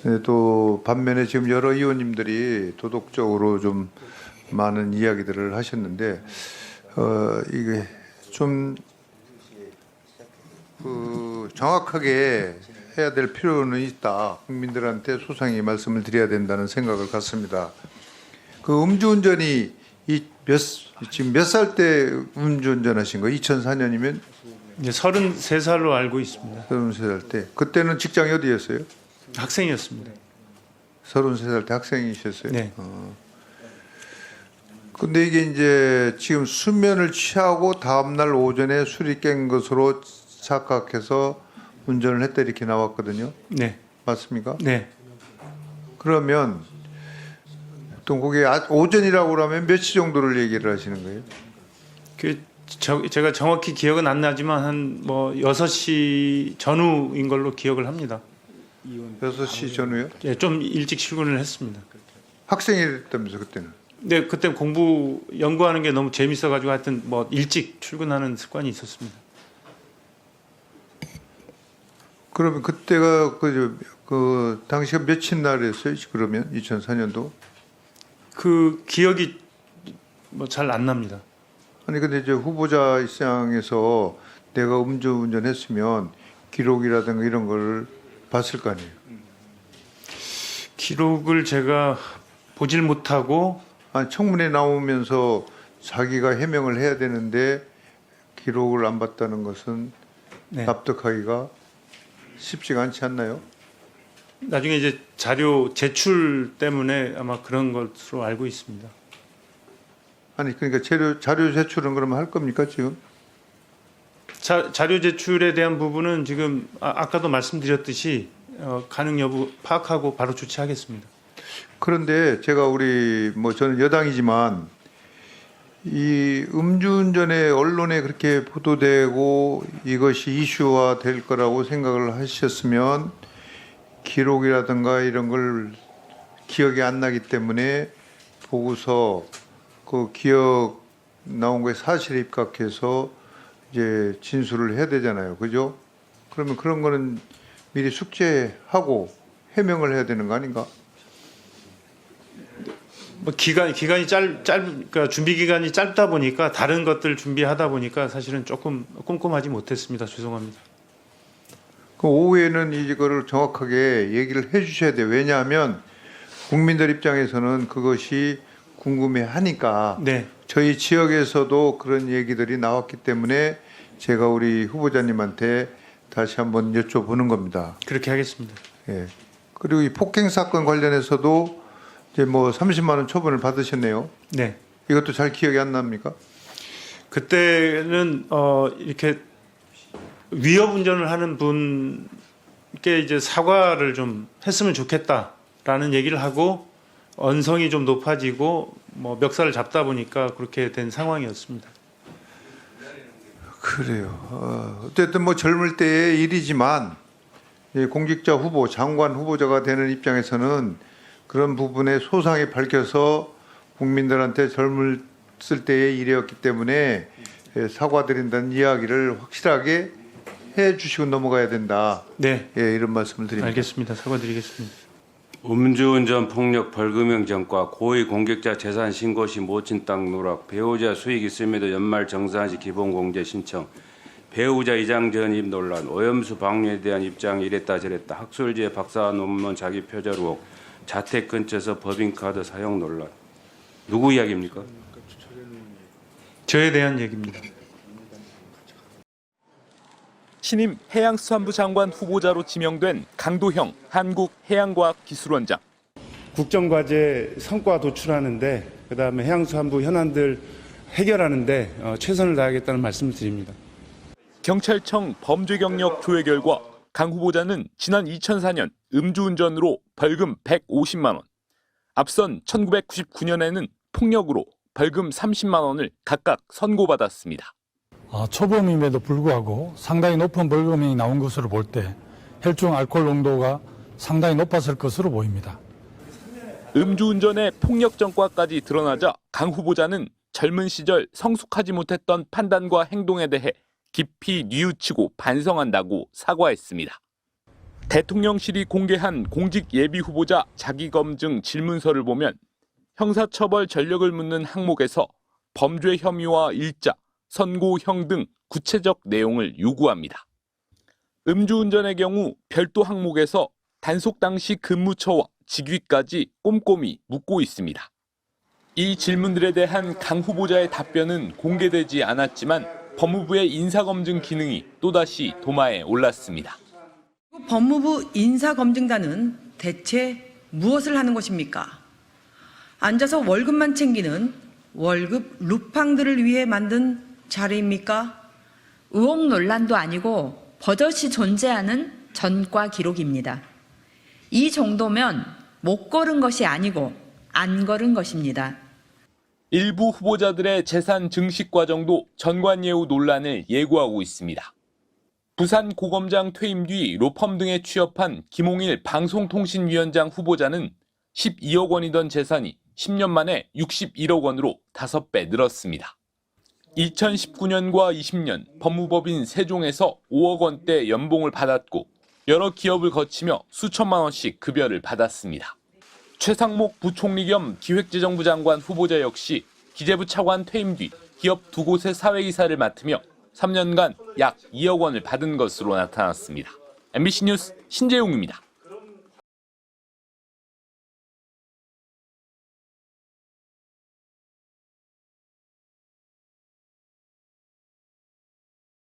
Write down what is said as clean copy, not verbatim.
네, 또 반면에 지금 여러 의원님들이 도덕적으로 좀 많은 이야기들을 하셨는데 이게 좀 정확하게 해야 될 필요는 있다. 국민들한테 소상히 말씀을 드려야 된다는 생각을 갖습니다. 그 음주운전이 지금 몇 살 때 음주운전하신 거예요? 2004년이면? 이제 33살로 알고 있습니다. 33살 때. 그때는 직장이 어디였어요? 학생이었습니다. 33살 때 학생이셨어요? 네. 근데 이게 이제 지금 수면을 취하고 다음날 오전에 술이 깬 것으로 착각해서 운전을 했다 이렇게 나왔거든요. 네. 맞습니까? 네. 그러면 보통 그게 오전이라고 그러면 몇 시 정도를 얘기를 하시는 거예요? 제가 정확히 기억은 안 나지만 한 뭐 6시 전후인 걸로 기억을 합니다. 6시 전후요? 예, 좀 일찍 출근을 했습니다. 학생이랬다면서 그때는? 네, 그때 공부 연구하는 게 너무 재밌어가지고 하여튼 뭐 일찍 출근하는 습관이 있었습니다. 그러면 그때가 그 당시가 며칠 날이었어요? 그러면 2004년도? 그 기억이 뭐 잘 안 납니다. 아니 근데 이제 후보자 입장에서 내가 음주운전했으면 기록이라든가 이런 걸 봤을 거 아니에요? 기록을 제가 보질 못하고 아니 청문회 나오면서 자기가 해명을 해야 되는데 기록을 안 봤다는 것은 네. 납득하기가 쉽지가 않지 않나요? 나중에 이제 자료 제출 때문에 아마 그런 것으로 알고 있습니다. 아니 그러니까 자료 제출은 그러면 할 겁니까 지금? 자료 제출에 대한 부분은 지금 아까도 말씀드렸듯이 가능 여부 파악하고 바로 조치하겠습니다. 그런데 제가 저는 여당이지만 이 음주운전에 언론에 그렇게 보도되고 이것이 이슈화 될 거라고 생각을 하셨으면 기록이라든가 이런 걸 기억이 안 나기 때문에 보고서 그 기억 나온 거에 사실에 입각해서 이제 진술을 해야 되잖아요. 그죠? 그러면 그런 거는 미리 숙제하고 해명을 해야 되는 거 아닌가? 뭐 기간이 그러니까 준비 기간이 짧다 보니까 다른 것들 준비하다 보니까 사실은 조금 꼼꼼하지 못했습니다. 죄송합니다. 그 오후에는 이거를 정확하게 얘기를 해주셔야 돼요. 왜냐하면 국민들 입장에서는 그것이 궁금해하니까. 네. 저희 지역에서도 그런 얘기들이 나왔기 때문에 제가 우리 후보자님한테 다시 한번 여쭤보는 겁니다. 그렇게 하겠습니다. 예. 그리고 이 폭행 사건 관련해서도 이제 뭐 30만 원 처분을 받으셨네요. 네. 이것도 잘 기억이 안 납니까? 그때는 이렇게 위협 운전을 하는 분께 이제 사과를 좀 했으면 좋겠다라는 얘기를 하고 언성이 좀 높아지고 뭐 멱살을 잡다 보니까 그렇게 된 상황이었습니다. 그래요. 어쨌든 뭐 젊을 때의 일이지만 공직자 후보, 장관 후보자가 되는 입장에서는 그런 부분에 소상히 밝혀서 국민들한테 젊었을 때의 일이었기 때문에 사과드린다는 이야기를 확실하게 해주시고 넘어가야 된다. 네. 예, 이런 말씀을 드립니다. 알겠습니다. 사과드리겠습니다. 음주운전 폭력 벌금형 전과 고의 공직자 재산 신고 시 모친 땅 누락, 배우자 수익 있음에도 연말 정산시 기본 공제 신청, 배우자 이장 전입 논란, 오염수 방류에 대한 입장 이랬다 저랬다, 학술지에 박사 논문 자기 표절 의혹, 자택 근처에서 법인카드 사용 논란. 누구 이야기입니까? 저에 대한 얘기입니다. 신임 해양수산부 장관 후보자로 지명된 강도형 한국해양과학기술원장. 국정과제 성과 도출하는데 그다음에 해양수산부 현안들 해결하는데 최선을 다하겠다는 말씀을 드립니다. 경찰청 범죄경력 조회 결과 강 후보자는 지난 2004년 음주운전으로 벌금 150만 원, 앞선 1999년에는 폭력으로 벌금 30만 원을 각각 선고받았습니다. 초범임에도 불구하고 상당히 높은 벌금이 나온 것으로 볼 때 혈중 알코올 농도가 상당히 높았을 것으로 보입니다. 음주운전의 폭력 전과까지 드러나자 강 후보자는 젊은 시절 성숙하지 못했던 판단과 행동에 대해 깊이 뉘우치고 반성한다고 사과했습니다. 대통령실이 공개한 공직 예비 후보자 자기검증 질문서를 보면 형사처벌 전력을 묻는 항목에서 범죄 혐의와 일자, 선고형 등 구체적 내용을 요구합니다. 음주운전의 경우 별도 항목에서 단속 당시 근무처와 직위까지 꼼꼼히 묻고 있습니다. 이 질문들에 대한 강 후보자의 답변은 공개되지 않았지만 법무부의 인사검증 기능이 또다시 도마에 올랐습니다. 법무부 인사검증단은 대체 무엇을 하는 것입니까? 앉아서 월급만 챙기는 월급 루팡들을 위해 만든 자리입니까? 의혹 논란도 아니고 버젓이 존재하는 전과 기록입니다. 이 정도면 못 걸은 것이 아니고 안 걸은 것입니다. 일부 후보자들의 재산 증식 과정도 전관예우 논란을 예고하고 있습니다. 부산 고검장 퇴임 뒤 로펌 등에 취업한 김홍일 방송통신위원장 후보자는 12억 원이던 재산이 10년 만에 61억 원으로 5배 늘었습니다. 2019년과 20년 법무법인 세종에서 5억 원대 연봉을 받았고 여러 기업을 거치며 수천만 원씩 급여를 받았습니다. 최상목 부총리 겸 기획재정부 장관 후보자 역시 기재부 차관 퇴임 뒤 기업 2곳의 사회이사를 맡으며 3년간 약 2억 원을 받은 것으로 나타났습니다. MBC 뉴스 신재용입니다.